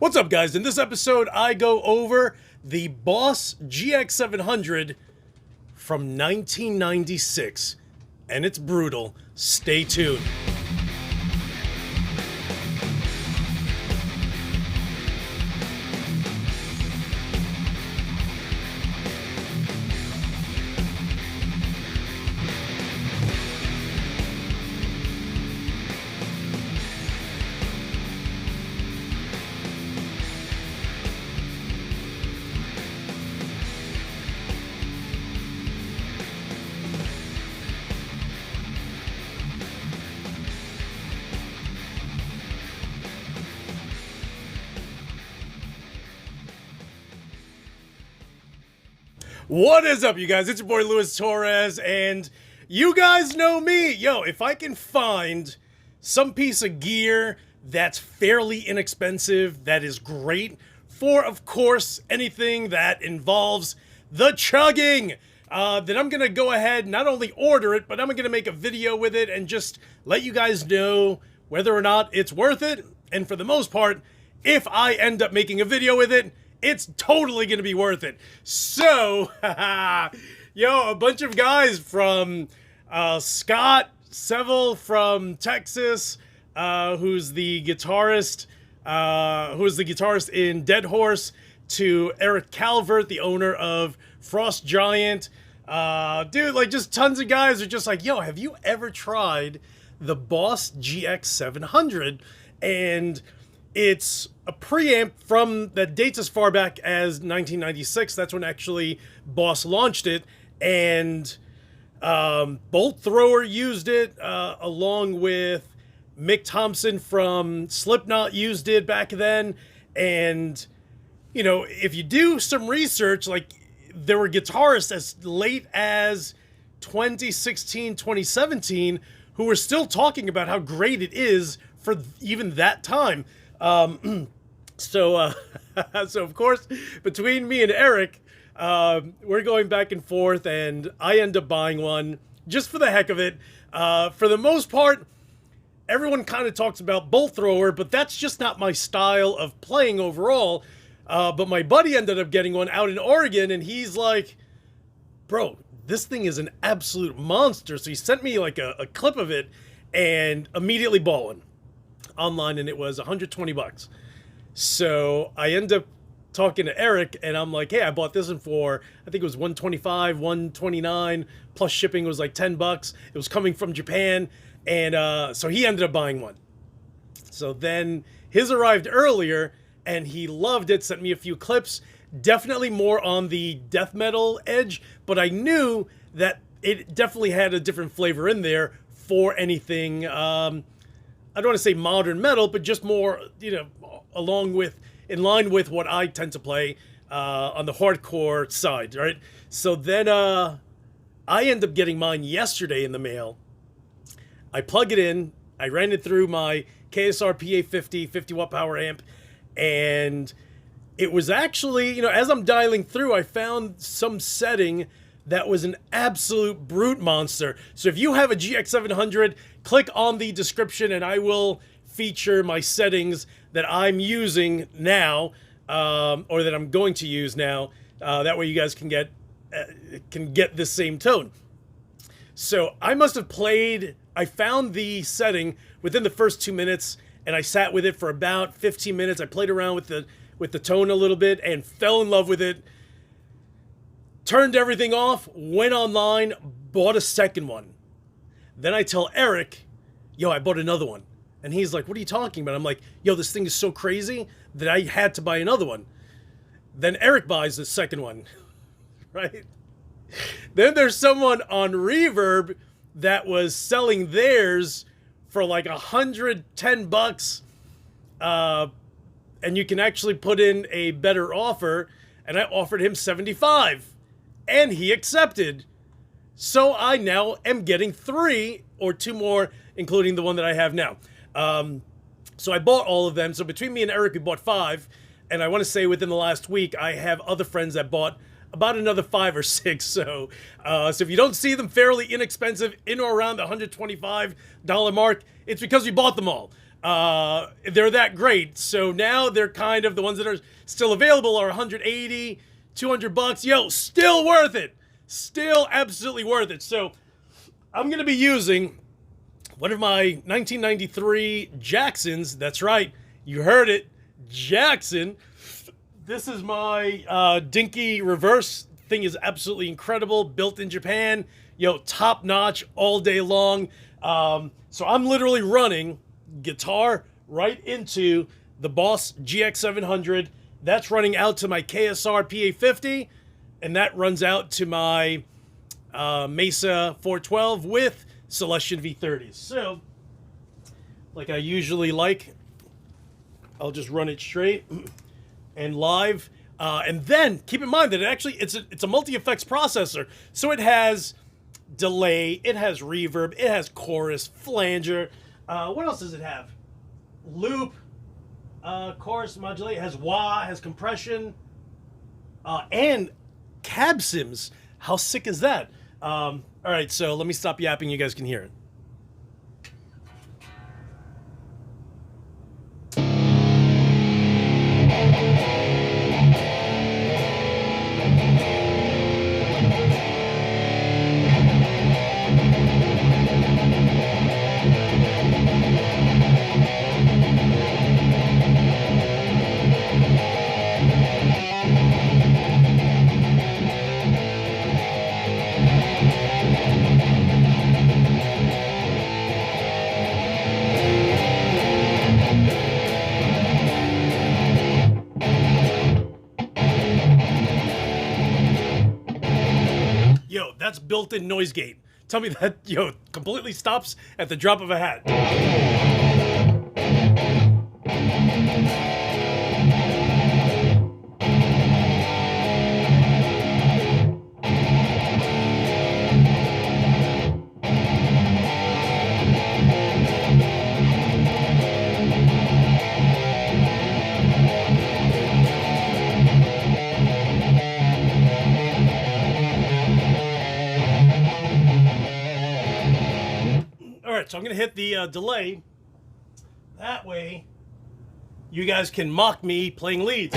What's up, guys? In this episode, I go over the Boss GX-700 from 1996, and it's brutal. Stay tuned. What is up, you guys? It's your boy Luis Torres, and you guys know me. Yo, if I can find some piece of gear that's fairly inexpensive, that is great for, of course, anything that involves the chugging, then I'm going to go ahead and not only order it, but I'm going to make a video with it and just let you guys know whether or not it's worth it. And for the most part, if I end up making a video with it, it's totally going to be worth it. So, yo, a bunch of guys from Scott Seville from Texas, who's the guitarist in Dead Horse, to Eric Calvert, the owner of Frost Giant. Dude, like, just tons of guys are just like, yo, have you ever tried the Boss GX-700? And it's a preamp that dates as far back as 1996. That's when actually Boss launched it, and Bolt Thrower used it, along with Mick Thompson from Slipknot used it back then. And, you know, if you do some research, like, there were guitarists as late as 2016, 2017, who were still talking about how great it is for even that time. So of course, between me and Eric, we're going back and forth, and I end up buying one just for the heck of it. For the most part, everyone kind of talks about Bolt Thrower, but that's just not my style of playing overall. But my buddy ended up getting one out in Oregon, and he's like, bro, this thing is an absolute monster. So he sent me like a clip of it, and immediately bought one online, and it was $120. So I end up talking to Eric, and I'm like, hey, I bought this one for, I think it was $125, $129, plus shipping was like $10. It was coming from Japan, and so he ended up buying one. So then his arrived earlier, and he loved it, sent me a few clips, definitely more on the death metal edge, but I knew that it definitely had a different flavor in there for anything, I don't want to say modern metal, but just more, you know, in line with what I tend to play on the hardcore side, right? So then I end up getting mine yesterday in the mail. I plug it in. I ran it through my KSR PA50 50-watt power amp, and it was actually, you know, as I'm dialing through, I found some setting that was an absolute brute monster. So if you have a GX-700, click on the description, and I will feature my settings that I'm using now, or that I'm going to use now. That way you guys can get the same tone. So I must have played, I found the setting within the first 2 minutes, and I sat with it for about 15 minutes. I played around with the tone a little bit and fell in love with it. Turned everything off, went online, bought a second one. Then I tell Eric, yo, I bought another one. And he's like, what are you talking about? I'm like, yo, this thing is so crazy that I had to buy another one. Then Eric buys the second one, right? Then there's someone on Reverb that was selling theirs for like $110. And you can actually put in a better offer. And I offered him $75. And he accepted. So I now am getting 3 or 2 more, including the one that I have now. So I bought all of them. So between me and Eric, we bought 5. And I want to say within the last week, I have other friends that bought about another 5 or 6. So if you don't see them fairly inexpensive, in or around the $125 mark, it's because we bought them all. They're that great. So now they're kind of the ones that are still available are 180, 200 bucks. Yo, still worth it. Still absolutely worth it. So I'm going to be using one of my 1993 Jacksons. That's right. You heard it. Jackson. This is my dinky reverse. Thing is absolutely incredible. Built in Japan. Yo, top notch all day long. So I'm literally running guitar right into the Boss GX-700. That's running out to my KSR PA50. And that runs out to my Mesa 412 with Celestion V30s. So, like I usually like, I'll just run it straight and live. And then keep in mind that it's a multi-effects processor. So it has delay, it has reverb, it has chorus, flanger. What else does it have? Loop, chorus, modulate. It has wah, has compression, and cab sims. How sick is that? All right, so let me stop yapping. You guys can hear it. That's built-in noise gate. Tell me that, yo, completely stops at the drop of a hat. So I'm going to hit the delay. That way, you guys can mock me playing leads.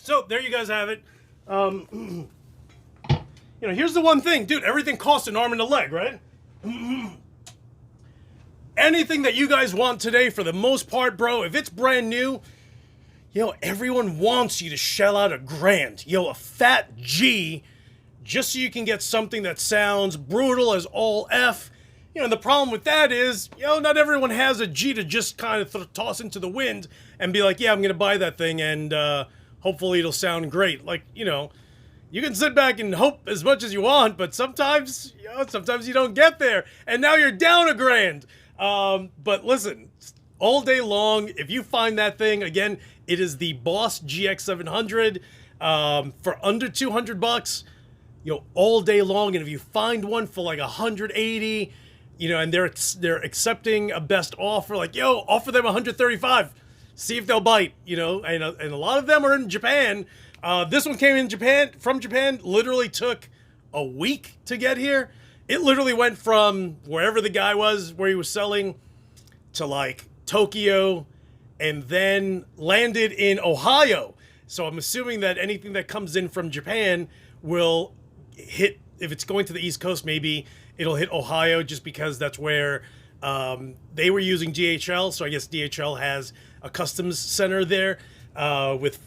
So there you guys have it. You know, here's the one thing, dude. Everything costs an arm and a leg, right? Anything that you guys want today, for the most part, bro, if it's brand new, yo, everyone wants you to shell out $1,000. Yo, a fat G just so you can get something that sounds brutal as all F. You know, and the problem with that is, you know, not everyone has a G to just kind of toss into the wind and be like, yeah, I'm going to buy that thing and hopefully it'll sound great. Like, you know, you can sit back and hope as much as you want, but sometimes, you know, sometimes you don't get there. And now you're down $1,000. But listen, all day long, if you find that thing, again, it is the Boss GX-700 for under $200, you know, all day long. And if you find one for like 180, you know, and they're accepting a best offer, like, yo, offer them 135, see if they'll bite, you know, and a lot of them are in Japan. This one came from Japan, literally took a week to get here. It literally went from wherever the guy was, where he was selling, to like Tokyo, and then landed in Ohio. So I'm assuming that anything that comes in from Japan will hit, if it's going to the East Coast, maybe it'll hit Ohio, just because that's where they were using DHL. So I guess DHL has a customs center there with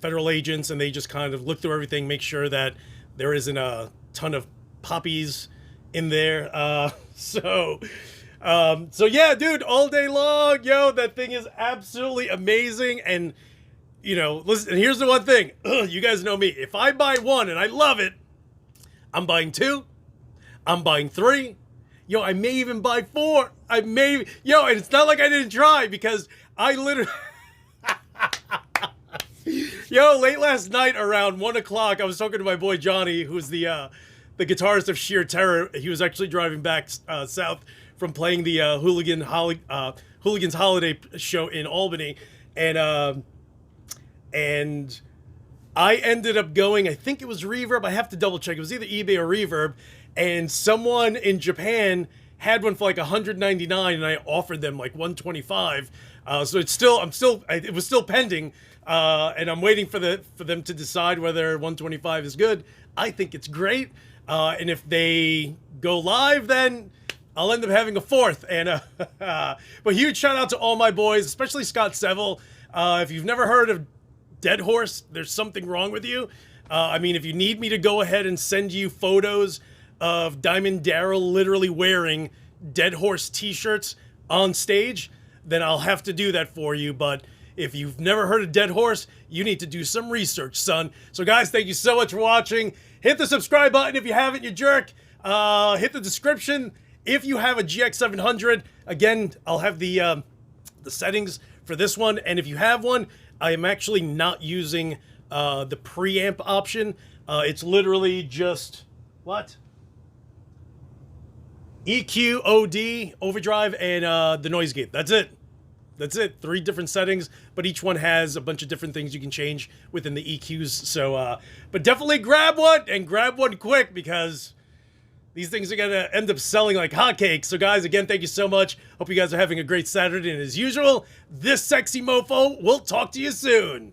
federal agents, and they just kind of look through everything, make sure that there isn't a ton of poppies in there. So yeah, dude, all day long, yo, that thing is absolutely amazing. And, you know, listen, and here's the one thing. You guys know me. If I buy one and I love it, I'm buying 2. I'm buying 3. Yo, I may even buy 4. And it's not like I didn't try, because I literally... Yo, late last night around 1 o'clock, I was talking to my boy Johnny, who's the guitarist of Sheer Terror. He was actually driving back south from playing the Hooligans Holiday show in Albany, and I ended up going, I think it was Reverb, I have to double check, it was either eBay or Reverb, and someone in Japan had one for like $199, and I offered them like $125. So it was still pending, and I'm waiting for them to decide whether $125 is good. I think it's great, and if they go live, then I'll end up having a 4th. And but huge shout out to all my boys, especially Scott Seville. If you've never heard of Dead Horse, there's something wrong with you. I mean, if you need me to go ahead and send you photos of Diamond Daryl literally wearing Dead Horse t-shirts on stage, then I'll have to do that for you. But if you've never heard of Dead Horse, you need to do some research, son. So guys, thank you so much for watching. Hit the subscribe button if you haven't, you jerk. Hit the description if you have a GX-700. Again, I'll have the settings for this one. And if you have one, I am actually not using the preamp option. It's literally just, what? EQ, OD, overdrive, and the noise gate. That's it. That's it. 3 different settings, but each one has a bunch of different things you can change within the EQs. So, but definitely grab one, and grab one quick, because these things are going to end up selling like hotcakes. So guys, again, thank you so much. Hope you guys are having a great Saturday. And as usual, this sexy mofo will talk to you soon.